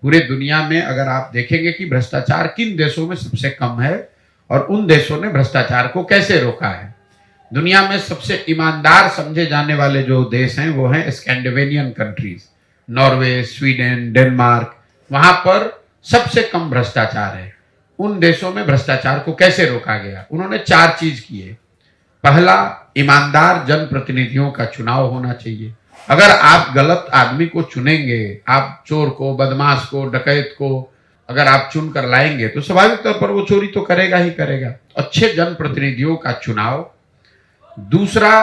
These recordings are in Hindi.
पूरे दुनिया में अगर आप देखेंगे कि भ्रष्टाचार किन देशों में सबसे कम है और उन देशों ने भ्रष्टाचार को कैसे रोका है। दुनिया में सबसे ईमानदार समझे जाने वाले जो देश हैं वो हैं Scandinavian countries, Norway, Sweden, Denmark. वहां पर सबसे कम भ्रष्टाचार है। उन देशों में भ्रष्टाचार को कैसे रोका गया? उन्होंने 4 चीज किए। पहला, ईमानदार जनप्रतिनिधियों का चुनाव होना चाहिए। अगर आप गलत आदमी को चुनेंगे, आप चोर को, बदमाश को, डकैत को अगर आप चुन कर लाएंगे तो स्वाभाविक तौर पर वो चोरी तो करेगा ही करेगा। अच्छे जनप्रतिनिधियों का चुनाव। दूसरा,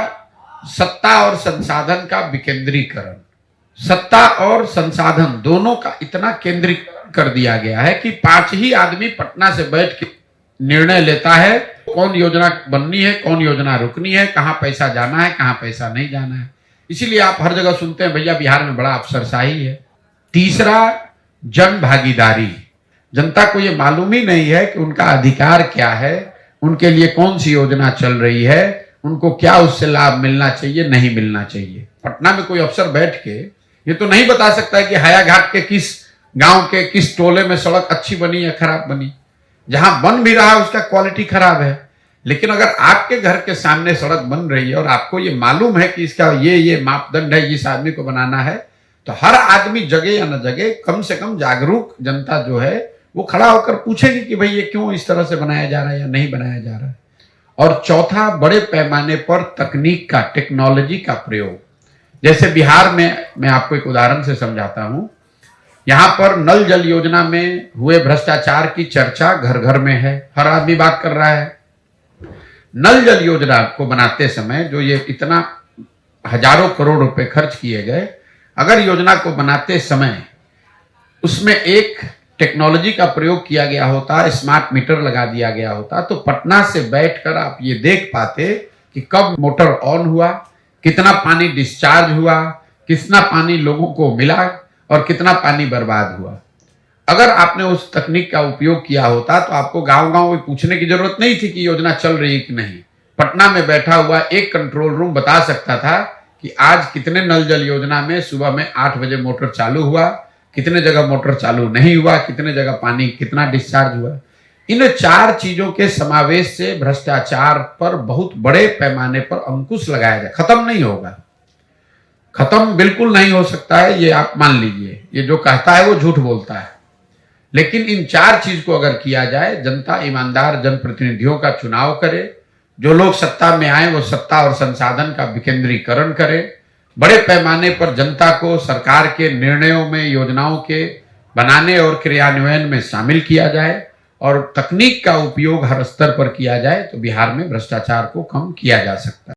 सत्ता और संसाधन का विकेंद्रीकरण। सत्ता और संसाधन दोनों का इतना केंद्रीकरण कर दिया गया है कि 5 ही आदमी पटना से बैठ के निर्णय लेता है कौन योजना बननी है, कौन योजना रुकनी है, कहां पैसा जाना है, कहां पैसा नहीं जाना है। इसीलिए आप हर जगह सुनते हैं भैया बिहार में बड़ा अफसरशाही है। तीसरा, जन भागीदारी। जनता को ये मालूम ही नहीं है कि उनका अधिकार क्या है, उनके लिए कौन सी योजना चल रही है, उनको क्या उससे लाभ मिलना चाहिए, नहीं मिलना चाहिए। पटना में कोई अफसर बैठ के ये तो नहीं बता सकता है कि हाया घाट के किस गांव के किस टोले में सड़क अच्छी बनी या खराब बनी। जहां बन भी रहा है उसका क्वालिटी खराब है। लेकिन अगर आपके घर के सामने सड़क बन रही है और आपको ये मालूम है कि इसका ये मापदंड है, इस आदमी को बनाना है, तो हर आदमी जगह या न जगह कम से कम जागरूक जनता जो है वो खड़ा होकर पूछेगी कि भाई ये क्यों इस तरह से बनाया जा रहा है या नहीं बनाया जा रहा है। और चौथा, बड़े पैमाने पर तकनीक का, टेक्नोलॉजी का प्रयोग। जैसे बिहार में मैं आपको एक उदाहरण से समझाता हूं। यहां पर नल जल योजना में हुए भ्रष्टाचार की चर्चा घर घर में है, हर आदमी बात कर रहा है। नल जल योजना को बनाते समय जो ये इतना हजारों करोड़ रुपए खर्च किए गए, अगर योजना को बनाते समय उसमें एक टेक्नोलॉजी का प्रयोग किया गया होता, स्मार्ट मीटर लगा दिया गया होता, तो पटना से बैठकर आप ये देख पाते कि कब मोटर ऑन हुआ, कितना पानी डिस्चार्ज हुआ, कितना पानी लोगों को मिला और कितना पानी बर्बाद हुआ। अगर आपने उस तकनीक का उपयोग किया होता तो आपको गांव-गांव में पूछने की जरूरत नहीं थी कि योजना चल रही है कि नहीं। पटना में बैठा हुआ एक कंट्रोल रूम बता सकता था कि आज कितने नल जल योजना में सुबह में 8 बजे मोटर चालू हुआ, कितने जगह मोटर चालू नहीं हुआ, कितने जगह पानी कितना डिस्चार्ज हुआ। इन 4 चीजों के समावेश से भ्रष्टाचार पर बहुत बड़े पैमाने पर अंकुश लगाया जाए। खत्म नहीं होगा, खत्म बिल्कुल नहीं हो सकता है, ये आप मान लीजिए। ये जो कहता है वो झूठ बोलता है। लेकिन इन 4 चीज को अगर किया जाए, जनता ईमानदार जनप्रतिनिधियों का चुनाव करे, जो लोग सत्ता में आए वो सत्ता और संसाधन का विकेंद्रीकरण करे, बड़े पैमाने पर जनता को सरकार के निर्णयों में, योजनाओं के बनाने और क्रियान्वयन में शामिल किया जाए और तकनीक का उपयोग हर स्तर पर किया जाए, तो बिहार में भ्रष्टाचार को कम किया जा सकता है।